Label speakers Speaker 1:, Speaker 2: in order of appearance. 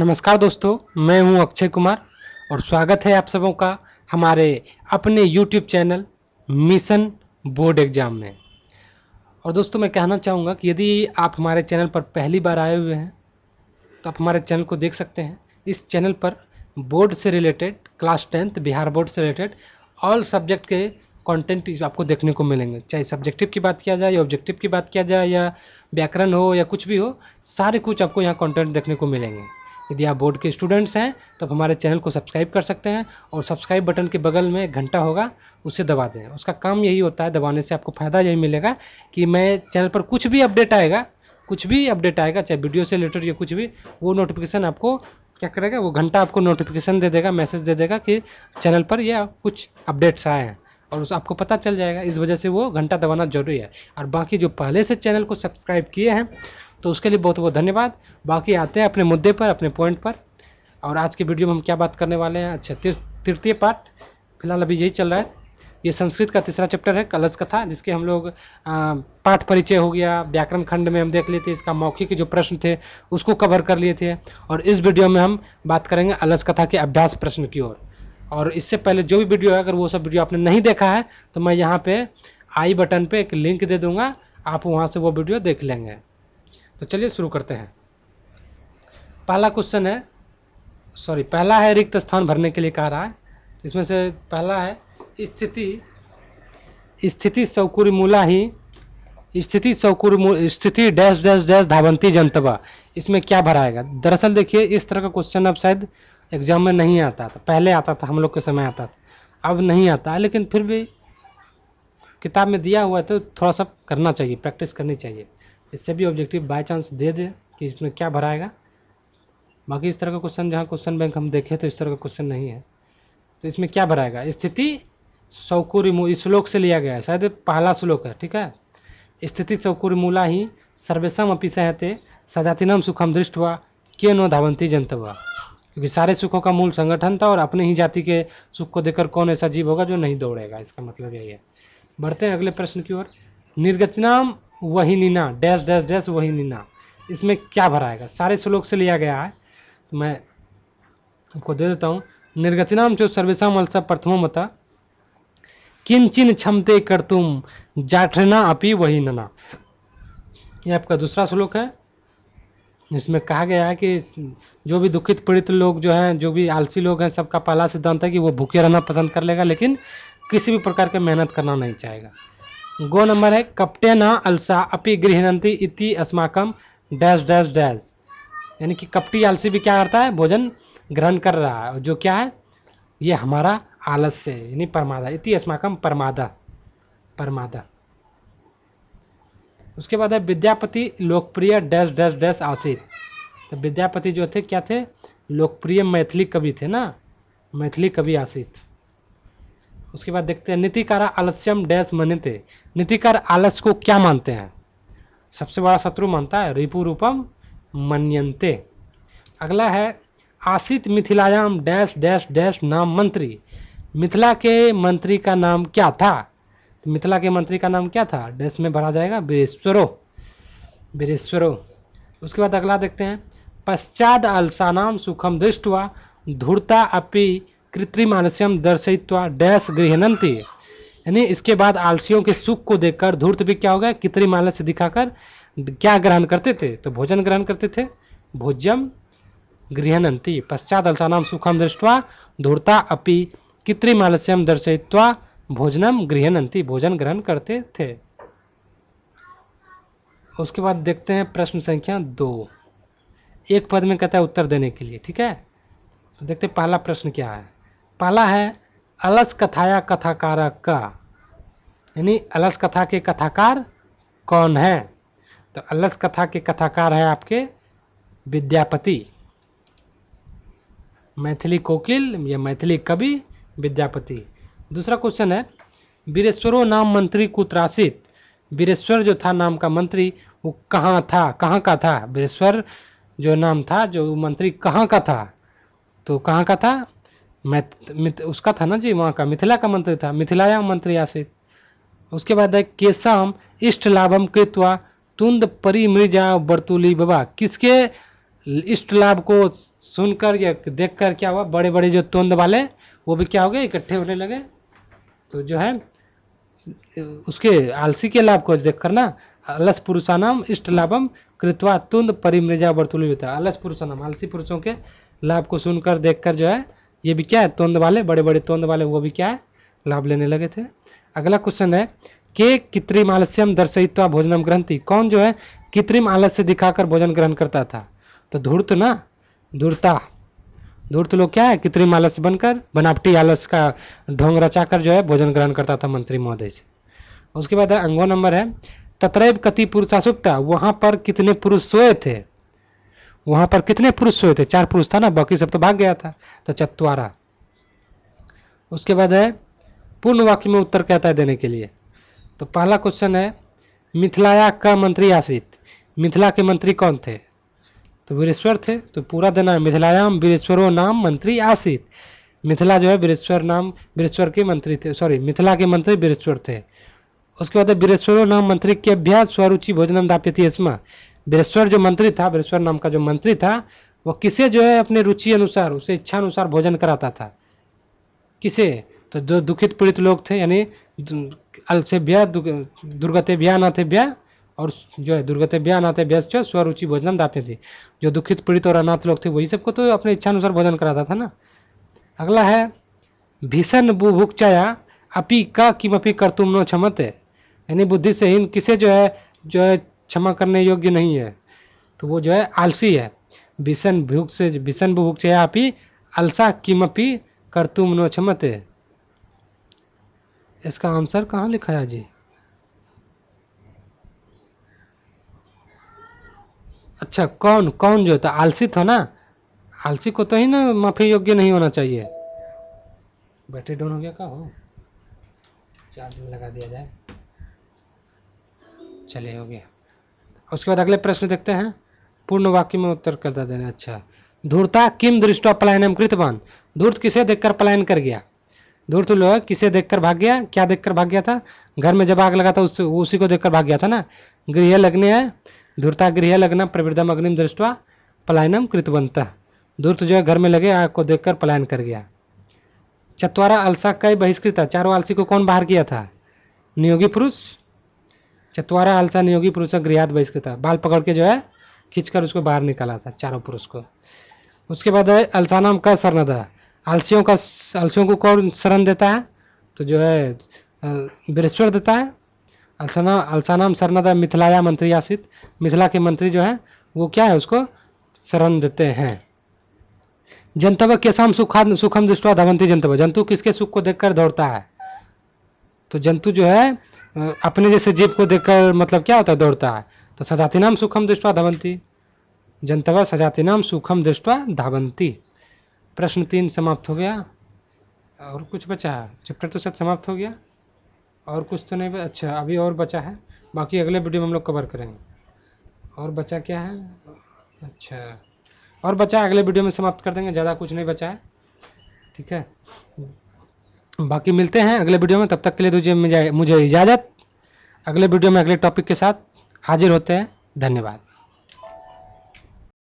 Speaker 1: नमस्कार दोस्तों, मैं हूं अक्षय कुमार और स्वागत है आप सबों का हमारे अपने YouTube channel mission board exam में। और दोस्तों मैं कहना चाहूँगा कि यदि आप हमारे चैनल पर पहली बार आए हुए हैं तो आप हमारे चैनल को देख सकते हैं। इस चैनल पर बोर्ड से related, class 10th Bihar board से रिलेटेड ऑल सब्जेक्ट के कंटेंट आपको देखने को मिलेंगे। चाहे सब्जेक्टिव की बात किया जाए या ऑब्जेक्टिव की बात किया जाए या व्याकरण हो या कुछ भी हो, सारे कुछ आपको यहाँ कंटेंट देखने को मिलेंगे। यदि आप बोर्ड के स्टूडेंट्स हैं तो आप हमारे चैनल को सब्सक्राइब कर सकते हैं और सब्सक्राइब बटन के बगल में एक घंटा होगा, उसे दबा दें। उसका काम यही होता है, दबाने से आपको फ़ायदा यही मिलेगा कि मैं चैनल पर कुछ भी अपडेट आएगा चाहे वीडियो से रिलेटेड या कुछ भी, वो नोटिफिकेशन आपको क्या करेगा, वो घंटा आपको नोटिफिकेशन दे देगा, मैसेज दे देगा कि चैनल पर या कुछ अपडेट्स आए हैं और उस आपको पता चल जाएगा। इस वजह से वो घंटा दबाना जरूरी है। और बाकी जो पहले से चैनल को सब्सक्राइब किए हैं तो उसके लिए बहुत बहुत धन्यवाद। बाकी आते हैं अपने मुद्दे पर, अपने पॉइंट पर। और आज के वीडियो में हम क्या बात करने वाले हैं, अच्छा तृतीय पाठ फिलहाल अभी यही चल रहा है। ये संस्कृत का तीसरा चैप्टर है, कलश कथा, जिसके हम लोग पाठ परिचय हो गया, व्याकरण खंड में हम देख लिए थे, इसका मौखिक के जो प्रश्न थे उसको कवर कर लिए थे। और इस वीडियो में हम बात करेंगे अलस कथा के अभ्यास प्रश्न की ओर। और इससे पहले जो भी वीडियो है, अगर वो सब वीडियो आपने नहीं देखा है तो मैं यहाँ पे आई बटन पे एक लिंक दे दूँगा, आप वहाँ से वो वीडियो देख लेंगे। तो चलिए शुरू करते हैं। पहला क्वेश्चन है, पहला है रिक्त स्थान भरने के लिए कह रहा है। तो इसमें से पहला है स्थिति सौकुरी मूला ही स्थिति डैश डैश डैश धावंती जनतवा। इसमें क्या भराएगा? दरअसल देखिए, इस तरह का क्वेश्चन अब शायद एग्जाम में नहीं आता था, पहले आता था, हम लोग के समय आता था, अब नहीं आता है। लेकिन फिर भी किताब में दिया हुआ है तो थोड़ा सा करना चाहिए, प्रैक्टिस करनी चाहिए। इससे भी ऑब्जेक्टिव बाय चांस दे दे कि इसमें क्या भराएगा। बाकी इस तरह का क्वेश्चन, जहाँ क्वेश्चन बैंक हम देखें तो इस तरह का क्वेश्चन नहीं है। तो इसमें क्या भराएगा? स्थिति सौकुरी, इस श्लोक से लिया गया है, शायद पहला श्लोक है, ठीक है। स्थिति सौकुरी मूला ही सर्वेशम अपि सहते सजातिनम सुखम दृष्टवा के नो धावंती जनतवा। क्योंकि सारे सुखों का मूल संगठन था और अपने ही जाति के सुख को देखकर कौन ऐसा जीव होगा जो नहीं दौड़ेगा, इसका मतलब यही है। बढ़ते हैं अगले प्रश्न की ओर। निर्गतिनाम वहीनिना डैश डैश डैश वहीनिना, इसमें क्या भराएगा? सारे श्लोक से लिया गया है, तो मैं आपको दे देता हूँ। निर्गतिनाम जो सर्वेशम अलसा प्रथमो मता किंचिन क्षमते कर्तुम जाठना अपि वहीनना। ये आपका दूसरा श्लोक है, जिसमें कहा गया है कि जो भी दुखित पीड़ित लोग जो हैं, जो भी आलसी लोग हैं, सबका पहला सिद्धांत है कि वो भूखे रहना पसंद कर लेगा, लेकिन किसी भी प्रकार की मेहनत करना नहीं चाहेगा। गो नंबर है कपटेना अलसा अपि गृहणंती इति अस्माकम डैश डैश डैश। यानी कि कपटी आलसी भी क्या करता है? भोजन ग्रहण कर रहा है, जो क्या है? ये हमारा आलस्य है, यानी परमादा। इति अस्माकम परमादा। उसके बाद है विद्यापति लोकप्रिय डैश डैश डैश आसित। तो विद्यापति जो थे क्या थे? लोकप्रिय मैथिली कवि थे ना, मैथिली कवि आसित। उसके बाद देखते हैं नीतिकारा आलस्यम डैश मन्यते। नीतिकार आलस्य को क्या मानते हैं? सबसे बड़ा शत्रु मानता है, रिपु रूपम मन्यन्ते। अगला है आसित मिथिलायाम डैश डैश डैश नाम मंत्री। मिथिला के मंत्री का नाम क्या था? तो मिथिला के मंत्री का नाम क्या था? डैश में भरा जाएगा वीरेश्वरो। उसके बाद अगला देखते हैं पश्चाद अलसानाम सुखम दृष्टवा धूर्ता अपि कृत्रिम आलस्यम दर्शयित्वा डैश गृहणन्ति। यानी इसके बाद आलसियों के सुख को देखकर धूर्त भी क्या हो गया? कृत्रिम आलस्य दिखाकर क्या ग्रहण करते थे? तो भोजन ग्रहण करते थे, भोज्यम गृहणन्ति। पश्चात अलसानाम सुखम दृष्ट्वा धूर्ता अपि कृत्रिम आलस्यम दर्शयित्वा भोजनम गृहणन्ति, भोजन ग्रहण करते थे। उसके बाद देखते हैं प्रश्न संख्या 2, एक पद में कहता है उत्तर देने के लिए, ठीक है। तो देखते हैं पहला प्रश्न क्या है। पहला है अलस कथाया कथाकारक का, यानी अलस कथा के कथाकार कौन है? तो अलस कथा के कथाकार है आपके विद्यापति, मैथिली कोकिल या मैथिली कवि विद्यापति। दूसरा क्वेश्चन है वीरेश्वरो नाम मंत्री कुत्रासित। वीरेश्वर जो था नाम का मंत्री, वो कहाँ था, कहाँ का था? वीरेश्वर जो नाम था, जो मंत्री कहाँ का था? तो कहाँ का था? उसका था ना जी, वहाँ का मिथिला का मंत्री था, मिथिलाया मंत्री आसित। उसके बाद है केशम इष्ट लाभम कृत्वा तुंद परिमृजा बर्तुली बाबा। किसके इष्ट लाभ को सुनकर या देखकर क्या हुआ, बड़े बड़े जो तोंद वाले वो भी क्या हो गए, इकट्ठे होने लगे। तो जो है उसके आलसी के लाभ को देखकर ना, अलस पुरुषानाम इष्ट लाभम कृत्वा तुंद परिमृजा वर्तुलिता, अलस पुरुषानाम आलसी पुरुषों के लाभ को सुनकर देखकर जो है ये भी क्या है, तोंद वाले, बड़े बड़े तोंद वाले वो भी क्या है, लाभ लेने लगे थे। अगला क्वेश्चन है के कृत्रिम आलस्यम दर्शयित्वा भोजनम ग्रहंती, कौन जो है कृत्रिम आलस्य दिखाकर भोजन ग्रहण करता था, तो धूर्त ना, धूर्त लोग क्या है, कृत्रिम आलस्य बनकर बनावटी आलस का ढोंग रचाकर जो है भोजन ग्रहण करता था मंत्री महोदय से। उसके बाद अंगो नंबर है तत्रैव कति पुरुषा सुप्ता, वहां पर कितने पुरुष सोए थे, वहां पर कितने पुरुष सोए थे, 4 पुरुष था ना, बाकी सब तो भाग गया था, तो चत्वारा। उसके बाद है पूर्ण वाक्य में उत्तर कहता है देने के लिए। तो पहला क्वेश्चन है मिथिलाया का मंत्री आसित, मिथिला के मंत्री कौन थे, तो वीरेश्वर थे, तो पूरा देना है मिथिलायाम वीरेश्वरो नाम मंत्री आसित, मिथिला जो है वीरेश्वर के मंत्री थे, सॉरी मिथिला के मंत्री वीरेश्वर थे। उसके बाद वीरेश्वरो नाम मंत्री के अभ्यास स्वरुचि भोजनम दाप्यति स्म, वीरेश्वर जो मंत्री था, वीरेश्वर नाम का जो मंत्री था वो किसे जो है अपने रुचि अनुसार, उसे इच्छा अनुसार भोजन कराता था, किसे, तो जो दुखित पीड़ित लोग थे, यानी अलसेभ्य दुर्गतेभ्य अनाथेभ्य, और जो है दुर्गतेभ्य अनाथेभ्य स्वरुचि भोजनम दाप्यति, जो दुखित पीड़ित और अनाथ लोग थे वही सबको तो अपने इच्छा अनुसार भोजन कराता था ना। अगला है भीषण बुभुक्षया अपि का किमपि कर्तुम नो क्षमते, यानी बुद्धि से हीन किसे जो है क्षमा करने योग्य नहीं है, तो वो जो है आलसी है। भीषण बुभुक्षया अपि अलसा किमपि कर्तुम नो क्षमते, इसका आंसर कहाँ लिखा है जी, अच्छा कौन जो था आलसी था ना, आलसी को तो ही ना माफी योग्य नहीं होना चाहिए। बैटरी डाउन हो गया, का हो चार्ज में लगा दिया जाए, चलिए हो गया। उसके बाद अगले प्रश्न देखते हैं, पूर्ण वाक्य में उत्तर करता देना। अच्छा, धूर्ता किम दृष्टवा पलायनम कृतवान, धूर्त किसे देखकर पलायन कर गया, धूर्त लोग किसे देखकर भाग गया, क्या देखकर भाग गया था, घर में जब आग लगा था उसी को देखकर भाग गया था ना। गृह लग्ने है, धूर्ता गृह लग्न प्रवृद्धम अग्निम दृष्टवा पलायनम कृतवंतः, धूर्त जो है घर में लगे आग को देखकर पलायन कर गया। चतवारा अलसा कई बहिष्कृता, चारों आलसी को कौन बाहर किया था, नियोगी पुरुष, चतवारा अलसा नियोगी पुरुष गृहात बहिष्कृता, बाल पकड़ के जो है खींचकर उसको बाहर निकाला था चारों पुरुष को। उसके बाद है अलसानाम का शरणदा, आलसियों को कौन शरण देता है, तो जो है वीरेश्वर देता है। अलसानाम शरणदा मिथिलाया मंत्री आसित, मिथिला के मंत्री जो है वो क्या है उसको शरण देते हैं। जनतव केसाम सुखम दृष्टवा धावंती जनतव, जंतु किसके सुख को देखकर दौड़ता है, तो जंतु जो है अपने जैसे जीव को देखकर मतलब क्या होता है, दौड़ता है, तो सजातीनाम सुखम दृष्टवा धावंती, जनतव सजातीनाम सुखम दृष्टवा धावंती। प्रश्न 3 समाप्त हो गया, और कुछ बचा है, चैप्टर तो सब समाप्त हो गया, और कुछ तो नहीं। अच्छा अभी और बचा है, बाकी अगले वीडियो में हम लोग कवर करेंगे। और बचा क्या है, अच्छा और बचा अगले वीडियो में समाप्त कर देंगे, ज़्यादा कुछ नहीं बचा है, ठीक है। बाकी मिलते हैं अगले वीडियो में, तब तक के लिए दीजिए मुझे इजाज़त। अगले वीडियो में अगले टॉपिक के साथ हाजिर होते हैं, धन्यवाद।